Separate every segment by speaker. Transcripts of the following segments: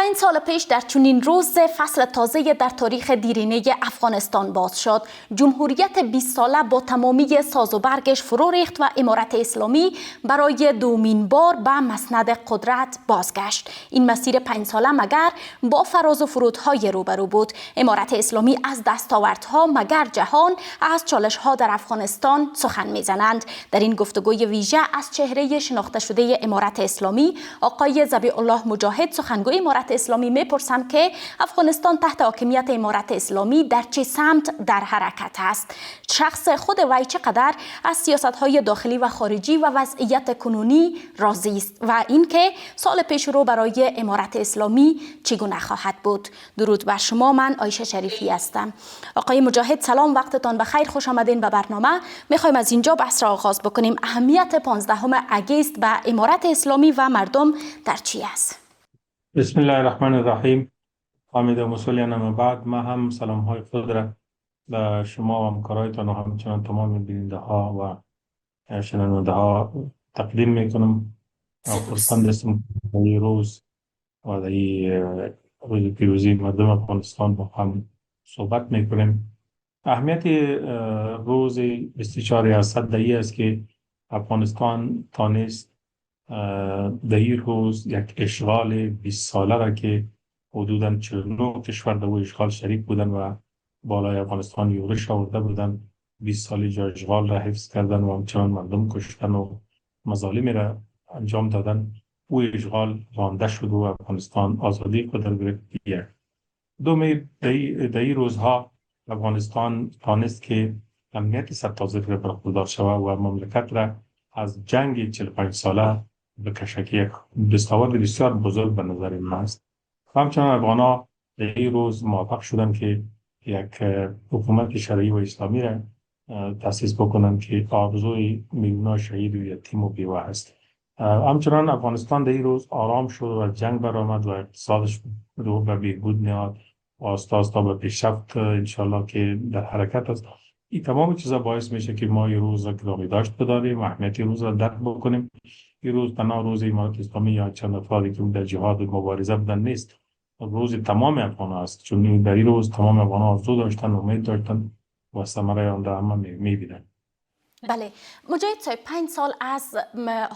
Speaker 1: 5 سال پیش در چنین روز فصل تازه در تاریخ دیرینه افغانستان باز شد. جمهوریت 20 ساله با تمامی ساز و برگش فرو ریخت و امارت اسلامی برای دومین بار به مسند قدرت بازگشت. این مسیر 5 ساله مگر با فراز و فرودهای روبرو بود. امارت اسلامی از دستاوردها مگر جهان از چالش‌ها در افغانستان سخن می‌زنند. در این گفتگوی ویژه از چهره شناخته شده امارت اسلامی آقای ذبیح الله مجاهد سخنگوی امارت اسلامی میپرسم که افغانستان تحت حاکمیت امارت اسلامی در چه سمت در حرکت است؟ شخص خود وی چقدر از سیاست‌های داخلی و خارجی و وضعیت کنونی راضی است و اینکه سال پیش رو برای امارت اسلامی چگونه خواهد بود؟ درود بر شما، من عایشه شریفی هستم. آقای مجاهد سلام، وقتتان بخیر، خوش آمدین به برنامه. میخوایم از اینجا بحث را آغاز بکنیم. اهمیت 15 اگست به امارت اسلامی و مردم در چی است؟
Speaker 2: بسم الله الرحمن الرحیم. حامد و مسلیان اما بعد، ما هم سلام های خود را به شما و همکارایتان و همچنان تمام بیننده ها و شنونده ها تقدیم میکنم. خرسند هستم این روز و این روز پیروزی مردم افغانستان با هم صحبت میکنیم. اهمیت روز 24 اسد ای است که افغانستان تانست در این روز یک اشغال 20 ساله را که حدوداً 49 کشور در او اشغال شریک بودن و بالای افغانستان یورش آورده بودن، 20 سال اشغال را حفظ کردن و همچنان مردم کشتن و مظالمی را انجام دادن. او اشغال رانده شد و افغانستان آزادی خود را گرفت. در این روزها افغانستان تانست که امنیت سرتاسر را برقرار شود و مملکت را از جنگ 45 ساله بکشه که یک دستاورد بسیار بزرگ به نظر من است. همچنان افغان‌ها در این روز موفق شدند که یک حکومت شرعی و اسلامی را تأسیس بکنند که آرزوی میلیون‌ها شهید و یتیم و بیوه است. همچنان افغانستان در این روز آرام شد و از جنگ برآمد و اقتصادش رو به بهبود نهاد و آستا به پیشرفت انشالله که در حرکت است. این تمام چیزا باعث میشه که ما این روز را گرامی داشت بداریم، اهمیت روز را درک بکنیم. این روز تنها روز امارت اسلامی یا چند افرادی که در جهاد و مبارزه بودن نیست، روز تمام افغان است، چون در این روز تمام افغان آرزو داشتن، امید داشتن و ثمره آن را هم میبینن.
Speaker 1: بله مجاهد صاحب، 5 سال از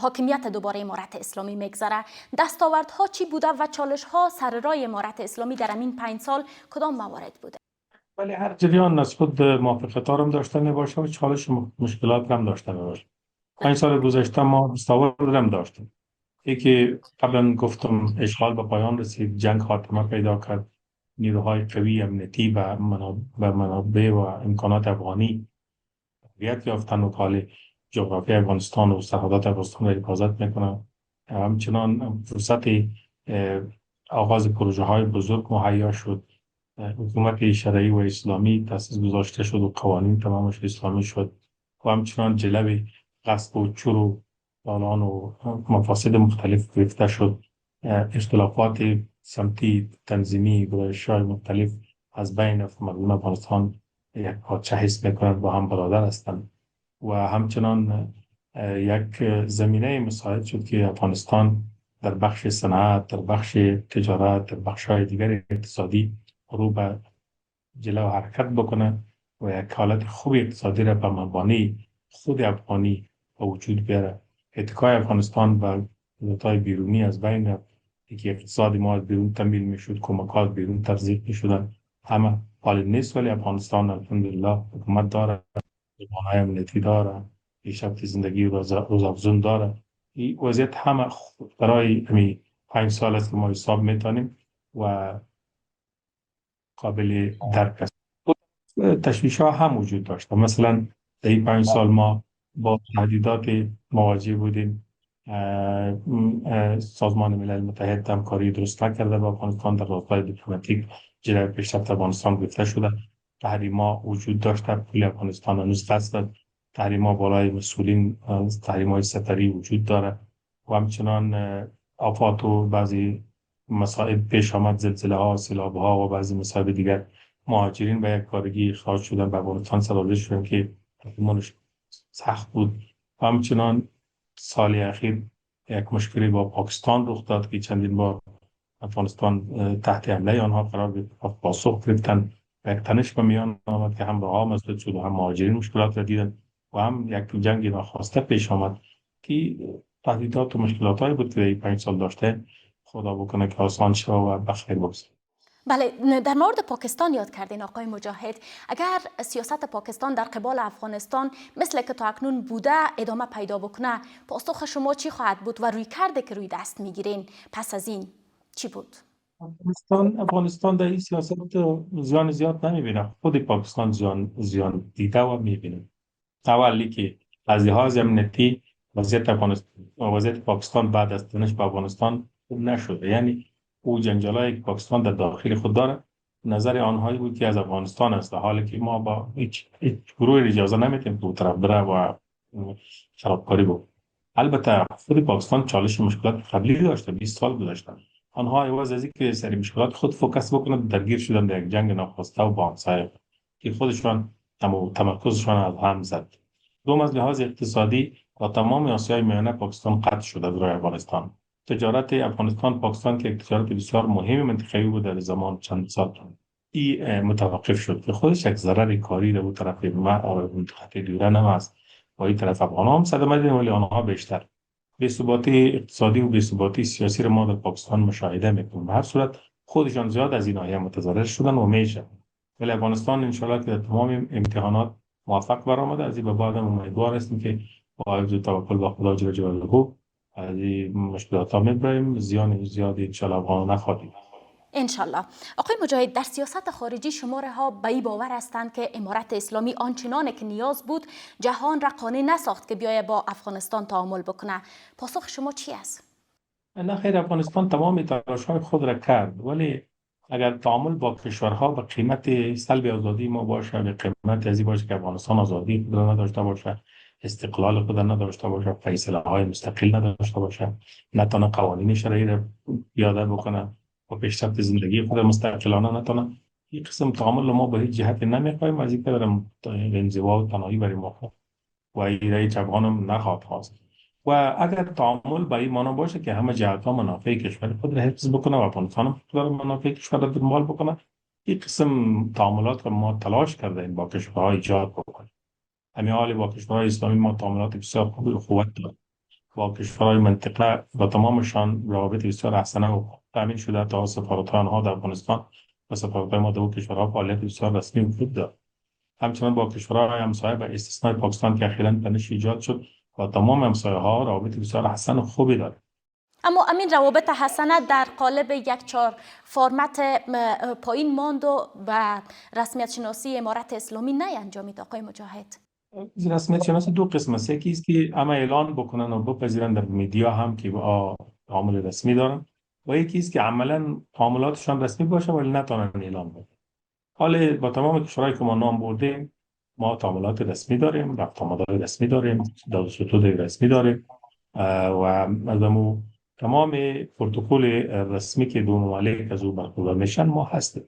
Speaker 1: حاکمیت دوباره امارت اسلامی میگذره. دستاوردها چی بوده و چالش‌ها سر راه امارت اسلامی در این 5 سال کدام موارد بوده؟
Speaker 2: ولی هر جریان از خود موفقیت‌ها هم داشته میباشه و چالش و مشکلات هم داشته میباشه. 5 سال گذشته ما دستاورد هم داشتیم. یکی قبلا گفتم اشغال به پایان رسید، جنگ خاتمه پیدا کرد، نیروهای قوی امنیتی و منابع و امکانات افغانی قویت یافتن و حال جغرافی افغانستان و سرحدات افغانستان را حفاظت میکنن. همچنان فرصت آغاز پروژه های بزرگ مهیا شد. حکومت شرعی و اسلامی تأسیس گذاشته شد و قوانین تمامش اسلامی شد و همچنان جلوه غصب و چور و دالان و مفاسد مختلف گرفته شد. اختلافات سمتی تنظیمی گرایش‌های مختلف از بین مردم افغانستان یک پادشه حس میکنند و هم برادر هستند و همچنان یک زمینه مساعد شد که افغانستان در بخش صنعت، در بخش تجارت، در بخش‌های دیگر اقتصادی رو به جلو حرکت بکنه و یک حالت خوب اقتصادی را به مبانی خود افغانی به وجود بیاره. اتکای افغانستان و دولت‌های بیرونی از بین رفت که اقتصاد ما از بیرون تمویل میشد، کمکات بیرون تزریق میشدن، همه حال نیست. ولی افغانستان الحمدلله حکومت داره، جوانای امنیتی داره، پیشرفت زندگی روزافزون داره. این وضعیت همه برای همین 5 سال است که ما حساب میتونیم و قابل درک است. تشویش ها هم وجود داشت. مثلا در این 5 سال ما با تهدیدات مواجه بودیم. سازمان ملل متحد همکاری درست نکرده با افغانستان، در راستای دیپلماتیک جلوی پیشرفت افغانستان گرفته شده. تحریم‌ها وجود داشت در کل افغانستان، هنوز فصل تحریم‌ها بالای مسئولین، تحریم‌های سفری وجود داره و همچنان آفات و بعضی مسائل پیش آمد، زلزله‌ها، سیلاب‌ها و بعضی مسائل دیگر. مهاجرین به یک کارگی اخراج شدن به افغانستان سرازیر شدن که تحریم‌هاش سخت بود. همچنان سال اخیر یک مشکلی با پاکستان رخ داد که چندین بار افغانستان تحت حمله آنها قرار گرفت، پاسخ گرفتن و یک تنش به میان آمد که هم راه مسدود شد و هم مهاجرین مشکلات را دیدن و هم یک جنگ ناخواسته پیش آمد که تهدیدات و مشکلات هایی بود که در 5 سال داشته. خدا بکنه که آسان شد و بخیر بگذره.
Speaker 1: بله، در مورد پاکستان یاد کردین آقای مجاهد. اگر سیاست پاکستان در قبال افغانستان مثل که تا اکنون بوده ادامه پیدا بکنه، پاسخ شما چی خواهد بود و روی کرده که روی دست میگیرین پس از این چی بود؟
Speaker 2: افغانستان در این سیاست زیان زیاد نمیبینه. خود پاکستان زیان دیده و میبینه. اولی که از لحاظ امنیتی وضعیت پاکستان بعد از تنش به افغانستان خوب نشده. یعنی او جنجالایی که پاکستان در داخل خود داره نظر آنهایی بود که از افغانستان است، در حالی که ما با هیچ گروه اجازه نمیدیم که او طرف بره و خرابکاری بود. البته خود پاکستان چالش مشکلات قبلی داشته، 20 سال گذشته. آنها عوض از اینکه سر مشکلات خود فوکس بکنند درگیر شدن در یک جنگ ناخواسته و با همسایه که خودشان تمرکزشان از هم زد. دوم، از لحاظ اقتصادی با تمام آسیای میانه پاکستان قطع شد از روی افغانستان. تجارت افغانستان پاکستان که تجارت بسیار مهم منطقه‌ای بود در زمان چند سال این متوقف شد که خودش یک ضرر کاری در اون طرف منطقه دیورن هم است. با این طرف افغان‌ها هم صدمه دیدن ولی آنها بیشتر. بی‌ثباتی اقتصادی و بی‌ثباتی سیاسی را ما در پاکستان مشاهده می‌کنیم. به هر صورت خودشان زیاد از این ناحیه متضرر شدن و میشه. ولی افغانستان انشالله که در تمام امتحانات موفق برآمده. از این به بعد هم امیدوار هستیم که با عجز و توکل به خدا جل جلاله از این مشکلات ها میبریم. زیان زیادی انشالله افغان نخواهیم.
Speaker 1: انشالله. آقای مجاهد، در سیاست خارجی شماره ها به این باور هستند که امارت اسلامی آنچنان که نیاز بود جهان را قانع نساخت که بیاید با افغانستان تعامل بکنه. پاسخ شما چی است؟
Speaker 2: نه خیر، افغانستان تمام تلاش‌های خود را کرد، ولی اگر تعامل با کشورها به قیمت سلب آزادی ما باشه، به قیمت ازی باشه که افغانستان آزادی خود را نداشته باشه، استقلال خود را نداشته باشه، فیصله های مستقل نداشته باشه، نتونه قوانین شرعی را پیاده بکنه و پیشرفت زندگی خود مستقلانه نتونه، این قسم تعامل ما به هیچ جهت نمیخوایم. از این قدرم انزوا و تنهایی برای ما و ایرای افغانم نخواهد خواست. و اگر تعامل به این معنا باشه که همه جهت‌ها منافع کشور خود را حفظ بکنه و افغانستان هم خود را منافع کشور را دنبال بکنه، این قسم تعاملات را ما تلاش کردیم با کشورها ایجاد بکنیم. همین حال با کشورهای اسلامی ما تعاملات بسیار خوب و قوت داریم. با کشورهای منطقه و تمامشان روابط بسیار حسنه و تامین شده تا سفارت آنها در افغانستان و سفارت ما در کشورها فعالیت بسیار رسمی و خوب دارد. همچنان با کشورهای همسایه به استثنای پاکستان که اخیراً تنش ایجاد شد با تمام همسایه ها روابط بسیار حسن و خوبی دارد.
Speaker 1: اما امین روابط حسنه در قالب یک چهار فرمت پایین ماند و به رسمیت شناسی امارت اسلامی نینجامید. آقای مجاهد،
Speaker 2: رسمیت شناسی دو قسم است. یکی است که اما اعلان بکنن و بپذیرن در میدیا هم که با تعامل رسمی دارن، و یکی است که عملا تعاملاتشان رسمی باشه ولی نتونن اعلان بکنن. حال با تمام کشورهایی که ما نام بردیم ما تعاملات رسمی داریم، رفت آمدهای رسمی داریم، داد و ستود رسمی داریم و از تمام پروتکل رسمی که دو ممالک از او برخوردار میشن ما هستیم.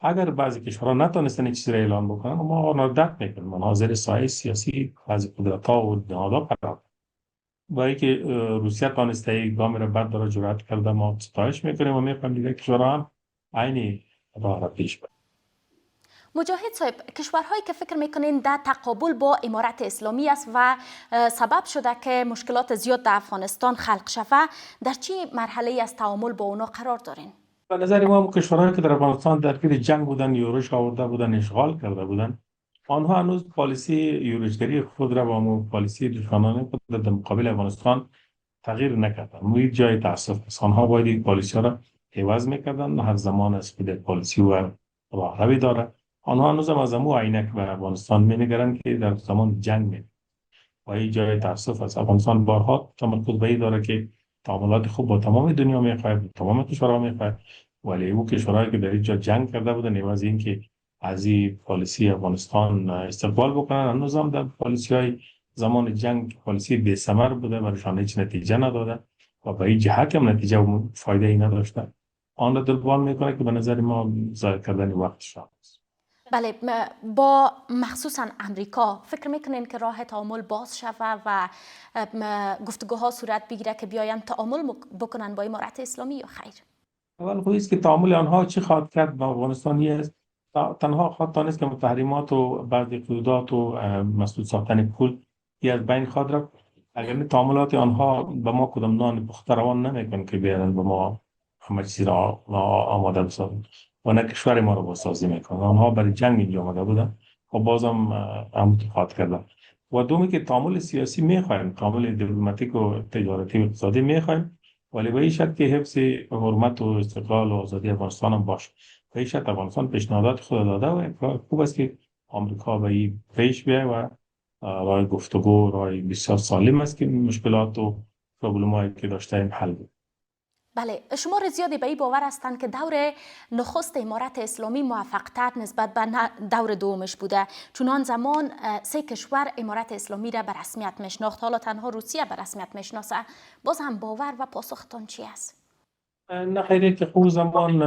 Speaker 2: اگر بعضی کشورها نتونستن این چیز را اعلان بکنن ما آنها را درک میکنیم. ما زیر سایه سیاسی بعضی قدرت‌ها و نهادها قرار با اینکه روسیه تانسته یک گام را بعد داره جرأت کرده، ما ستایش میکنیم و میفهمیم دیگه کشورها هم عین راه را پیش برن.
Speaker 1: مجاهد صاحب، کشورهایی که فکر میکنین در تقابل با امارت اسلامی است و سبب شده که مشکلات زیاد در افغانستان خلق شوه، در چی مرحله از تعامل با اونا قرار دارین؟
Speaker 2: به نظر ما کشورهایی که در افغانستان درگیر جنگ بودن، یورش آورده بودن، اشغال کرده بودن، آنها هنوز پالیسی یورشگری خود را با پالیسی دشمنانه خود در مقابل افغانستان تغییر نکردن. موی جای تاسف است. آنها باید این پالیسی ها را عوض میکردن. هر زمان از خود پالیسی و راهروی داره. آنها هنوز هم از امو عینک به افغانستان می‌نگرند که در زمان جنگ می و این جای تاسف است. افغانستان بارها تمرکز به این داره که تعاملات خوب با تمام دنیا می‌خواهد، تمام کشورها می‌خواهد، ولی او کشورهایی که در اینجا جنگ کرده بودن عوض اینکه از این پالیسی افغانستان استقبال بکنن، هنوز هم در پالیسی‌های زمان جنگ پالیسی بی‌ثمر بوده، برایشان هیچ نتیجه نداده و به این جهت هم نتیجه و فایده ای نداشته. آن را دنبال میکنه که به نظر ما ضایع کردن وقتش است.
Speaker 1: بله، با مخصوصا امریکا فکر میکنین که راه تعامل باز شوه و گفتگوها صورت بگیره که بیاین تعامل بکنن با امارت اسلامی یا خیر؟
Speaker 2: اول خودی است که تعامل آنها چی خواهد کرد با افغانستانی است. تنها خواهد دانست که تحریمات و بعضی قیودات و مسدود ساختن پول یه از بین خواهد رفت. اگر نه تعاملات آنها به ما کدام نان پخته روان نمیکنه که بیارن به ما همه چیز را آماده بسازن و نه کشور ما رو بازسازی میکنن. آنها برای جنگ اینجا آمده بودن و بازم هم خواهد کردن. و دومی که تعامل سیاسی میخوایم، تعامل دیپلماتیک و تجارتی و اقتصادی میخوایم، ولی به این شرط که حفظ حرمت و استقلال و آزادی افغانستان هم باشه. به این شرط افغانستان پیشنهادات خود داده و خوب است که آمریکا به این پیش بیاید و راه گفتگو راه بسیار سالم است که مشکلات و پروبلمایی که داشتیم حل بود.
Speaker 1: بله، شمار زیادی به این باور هستند که دور نخست امارت اسلامی موفق‌تر نسبت به دور دومش بوده، چون آن زمان 3 کشور امارت اسلامی را به رسمیت میشناخت، حالا تنها روسیه به رسمیت میشناسه. باز هم باور و پاسختان چی است؟
Speaker 2: نه خیلی که خوب زمان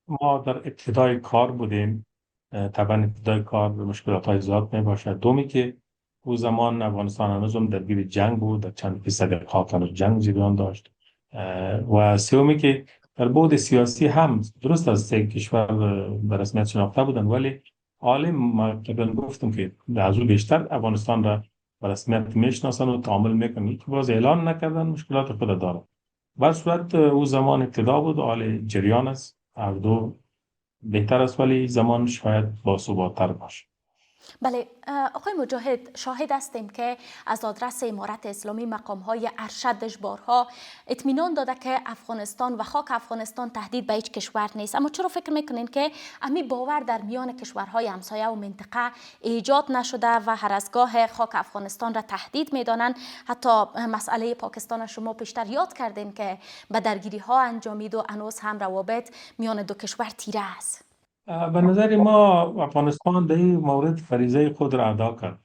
Speaker 2: ما در ابتدای کار بودیم. طبعا ابتدای کار مشکلات های زیاد می باشد. دومی که او زمان افغانستان هنوز هم درگیر جنگ بود، در چند فیصد خاکان جنگ جریان داشت. و سومی که در بعد سیاسی هم درست از 3 کشور به رسمیت شناخته بودند، ولی حالا ما قبلا گفتم که از او بیشتر افغانستان را به رسمیت میشناسند و تعامل میکنند که باز اعلان نکردن مشکلات خود دارند. بر صورت او زمان ابتدا بود، حال جریان است، هر دو بهتر است ولی زمان شاید با ثبات‌تر باشه.
Speaker 1: بله، آقای مجاهد، شاهد هستیم که از آدرس امارت اسلامی مقام‌های ارشدش بارها اطمینان داده که افغانستان و خاک افغانستان تهدید به هیچ کشور نیست. اما چرا فکر میکنین که امی باور در میان کشورهای همسایه و منطقه ایجاد نشده و هر از گاه خاک افغانستان را تهدید میدانند؟ حتی مسئله پاکستان شما پیشتر یاد کردین که به درگیری ها انجامید و هنوز هم روابط میان دو کشور تیره است.
Speaker 2: به نظر ما افغانستان در این مورد فریضه خود را ادا کرد.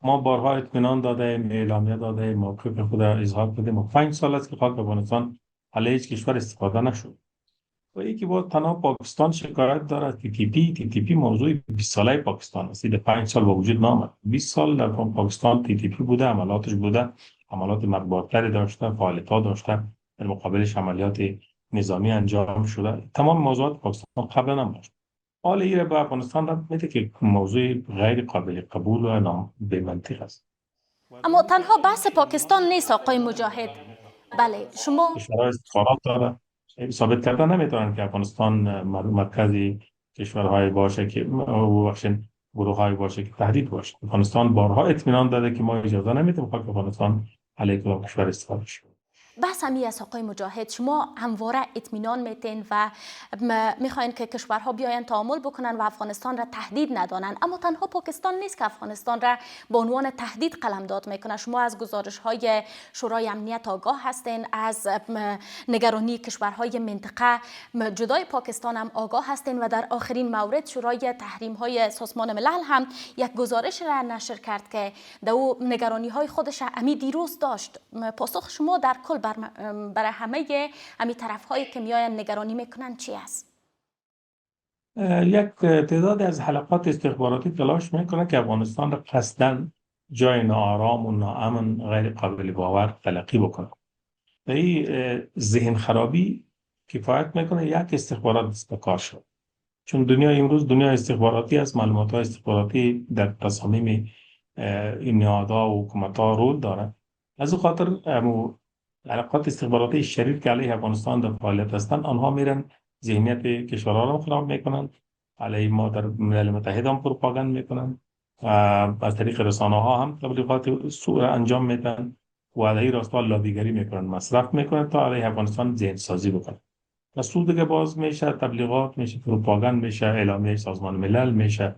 Speaker 2: ما بارها اطمینان دادیم، اعلامیه دادیم، موقف خود را اظهار کردیم و 5 سال است که خاک افغانستان علیه هیچ کشور استفاده نشد. و یکی با تنها پاکستان شکایت دارد که تی تی پی موضوع 20 ساله پاکستان است. در 5 سال با وجود نامد. 20 سال در پاکستان تی پی بوده، عملاتش بوده، عملات مربوطتری داشته، فعالیت‌ها داشته، در مقابلش عملیات نظامی انجام شده. تمام موضوعات پاکستان قبلا هم داشت. حال ایره به افغانستان را میده که موضوع غیر قابل قبول و نام به منطق است.
Speaker 1: اما تنها بحث پاکستان نیست آقای مجاهد. بله، شما
Speaker 2: کشورهای استخبارات داره ثابت کردن نمیتونن که افغانستان مرکزی کشورهای باشه که بخشن گروه های باشه که تهدید باشه. افغانستان بارها اطمینان داده که ما اجازه نمیدیم که افغانستان علیه کشور استفاده شه.
Speaker 1: بحث همی از آقای مجاهد، شما همواره اطمینان میتین و میخواین که کشورها بیاین تعامل بکنن و افغانستان را تهدید ندانن، اما تنها پاکستان نیست که افغانستان را به عنوان تهدید قلمداد میکنه. شما از گزارش های شورای امنیت آگاه هستین، از نگرانی کشورهای منطقه جدای پاکستان هم آگاه هستین و در آخرین مورد شورای تحریم های سازمان ملل هم یک گزارش را نشر کرد که در نگرانی های خودش امی دیروز داشت. پاسخ شما در کل برای همه همی طرف هایی که میاین نگرانی میکنن چی است؟
Speaker 2: یک تعداد از حلقات استخباراتی تلاش میکنه که افغانستان را قصداً جای ناآرام و ناامن غیر قابل باور تلقی بکنه. این ذهن خرابی کفایت میکنه یک استخبارات دست کار شد. چون دنیا امروز دنیا استخباراتی است، معلومات های استخباراتی در تصامیم این نهادها و حکومت‌ها رول داره. از او خاطر حلقات استخباراتی شریف که علیه افغانستان در فعالیت هستند، آنها میرن ذهنیت کشورها را خراب میکنن، علیه ما در ملل متحد هم پروپاگاند میکنن و از طریق رسانه ها هم تبلیغات سوء انجام میدن و علیه راستا لابیگری میکنن، مصرف میکنن تا علیه افغانستان ذهن سازی بکنن. و سود دیگه باز میشه، تبلیغات میشه، پروپاگاند میشه، اعلامیه سازمان ملل میشه،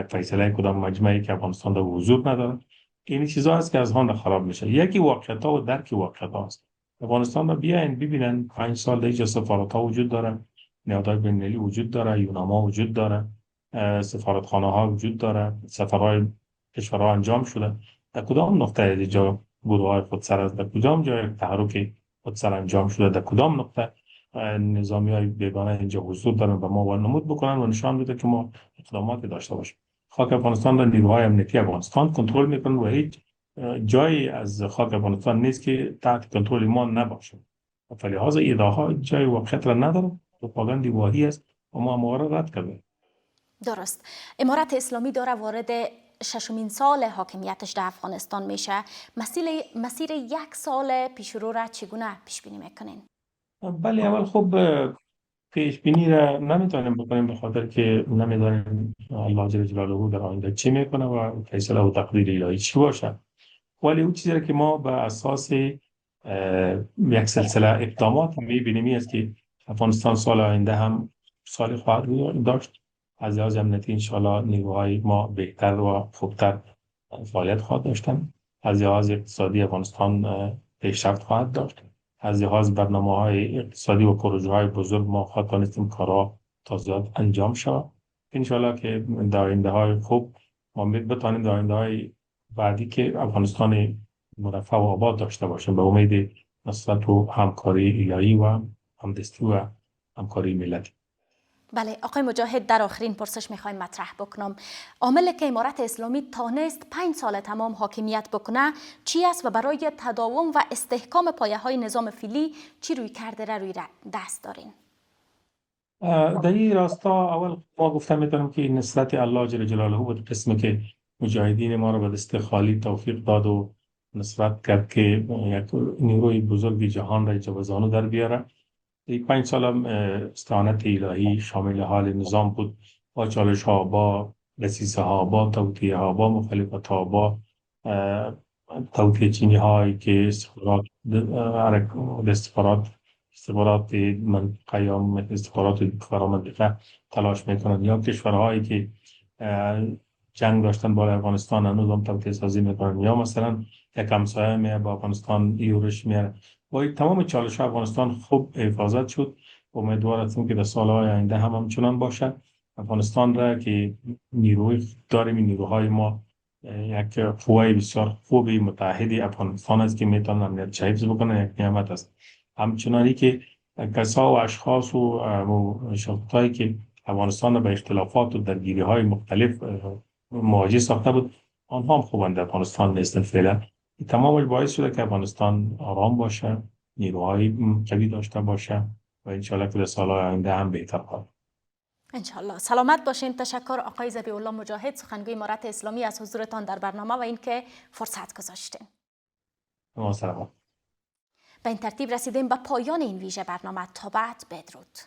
Speaker 2: فیصله کدام مجمعی که افغانستان در حضور نداره. این چیزا هست که از هان خراب میشه. یکی واقعیت‌ها و درک واقعیت‌ها است. افغانستان رو بیاین ببینن 5 سال دیگه سفارت‌ها وجود داره، نهادهای بین‌المللی وجود داره، یوناما وجود داره، سفارتخانه‌ها وجود داره، سفرهای کشورها انجام شده. در کدام نقطه اینجا گروه‌های خودسر است؟ در کدام جای تحرک خودسر انجام شده؟ در کدام نقطه نظامی‌های بیگانه اینجا حضور دارن و ما وانمود بکنن و نشان بده که ما اقداماتی داشته باشیم. خاک افغانستان را نیروهای امنیتی افغانستان کنترل میکنن و هیچ جایی از خاک افغانستان نیست که تحت کنترل ما نباشه. فلحاظ ایده‌ها جای واقعیت را نداره پروپاگاندی واهی است و ما را رد کردیم.
Speaker 1: درست. امارت اسلامی داره وارد ششمین سال حاکمیتش در افغانستان میشه. مسیر 1 سال پیش رو را چگونه پیش بینی میکنین؟
Speaker 2: بله، اول خوب پیش بینی را نمیتونیم بکنیم به خاطر که نمیدانیم الله جل جلاله در آینده چی میکنه و فیصله و تقدیر الهی چی باشه. ولی اون چیزی که ما به اساس یک سلسله اقدامات میبینیم است که افغانستان سال آینده هم سال خواهد داشت. از لحاظ امنیتی انشاءالله نیروهای ما بهتر و خوبتر فعالیت خواهد داشتن. از لحاظ اقتصادی افغانستان پیشرفت خواهد داشت. از لحاظ برنامه‌های اقتصادی و پروژه‌های بزرگ ما خواهد دانستیم کارها تا زیاد انجام شود. انشاءالله که در آینده‌های خوب ما بتوانیم در آینده‌های بعدی که افغانستان مرفه و آباد داشته باشیم به امید نصرت و همکاری الهی و همدستی و همکاری ملتی.
Speaker 1: بله آقای مجاهد، در آخرین پرسش میخوایم مطرح بکنم. عاملی که امارت اسلامی تانست 5 سال تمام حاکمیت بکنه چی است و برای تداوم و استحکام پایه های نظام فعلی چی روی کرده را روی دست دارین؟
Speaker 2: در این راستا اول ما گفتم میتونم که نصرت الله جل جلاله بود قسمی که مجاهدین ما را به دست خالی توفیق داد و نصرت کرد که یک نیروی بزرگ جهان را جوزانو در بیاره. این 5 سال هم استعانت الهی شامل حال نظام بود، با چالش ها، با دسیسه ها، با توطئه ها، با مخالفت ها، با توطئه چینی هایی که استخبارات منطقه یا استخبارات فرامنطقه تلاش میکنند یا کشورهایی که جنگ داشتن با افغانستان هنوز هم توطئه سازی میکنن یا مثلا یک همسایه میه با افغانستان یورش میاره. با تمام چالش افغانستان خوب حفاظت شد. امیدوار هستیم که در سالهای آینده هم همچنان باشد. افغانستان را که نیروی داریم، نیروهای ما یک قوه بسیار خوبی متحدی افغانستان است که میتونن امنیت حفظ بکنه، یک نعمت است. همچنانی که کسا و اشخاص و شخصایی که افغانستان به اختلافات و درگیری های مختلف مواجه ساخته بود، آنها هم خوبند در افغانستان نیستن فعلا. تمامش باعث شده که افغانستان آرام باشه، نیروهای قوی داشته باشه و انشالله که در سالهای آینده هم بهتر خواهد.
Speaker 1: انشالله. سلامت باشین. تشکر آقای ذبیح الله مجاهد، سخنگوی امارت اسلامی، از حضورتان در برنامه و اینکه فرصت گذاشتین.
Speaker 2: سلام.
Speaker 1: به این ترتیب رسیدیم به پایان این ویژه برنامه. تا بعد، بدرود.